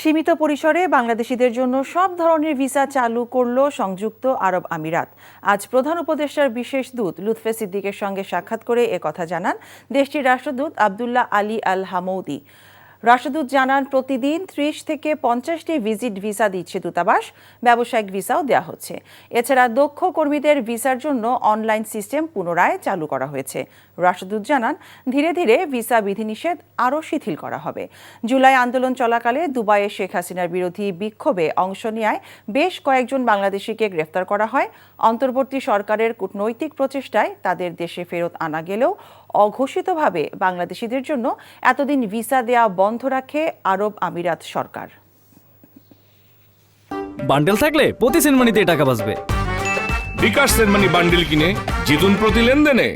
সীমিত পরিসরে বাংলাদেশিদের জন্য সব ধরনের ভিসা চালু করল সংযুক্ত আরব আমিরাত। আজ প্রধান উপদেষ্টার বিশেষ দূত লুৎফে সিদ্দিকের সঙ্গে সাক্ষাৎ করে একথা জানান দেশটির রাষ্ট্রদূত আবদুল্লাহ আলী আল হামৌদি। রাষ্ট্রদূত জানান, প্রতিদিন ৩০ থেকে ৫০টি ভিজিট ভিসা দিচ্ছে দূতাবাস, ব্যবসায়িক ভিসাও দেওয়া হচ্ছে। এছাড়া দক্ষ কর্মীদের ভিসার জন্য অনলাইন সিস্টেম পুনরায় চালু করা হয়েছে। রাষ্ট্রদূত জানান, ধীরে ধীরে ভিসা বিধিনিষেধ আরও শিথিল করা হবে। জুলাই আন্দোলন চলাকালে দুবাইয়ে শেখ হাসিনার বিরোধী বিক্ষোভে অংশ নেয় বেশ কয়েকজন বাংলাদেশিকে গ্রেফতার করা হয়। অন্তর্বর্তী সরকারের কূটনৈতিক প্রচেষ্টায় তাদের দেশে ফেরত আনা গেলেও অঘোষিতভাবে বাংলাদেশিদের জন্য এতদিন ভিসা দেয়া বন্ধ রাখে আরব আমিরাত সরকার। বান্ডেল থাকলে প্রতি সেনমানিতে টাকা বাঁচবে। বিকাশ সেনমানি বান্ডেল কিনে জিতুন প্রতি লেনদেনে।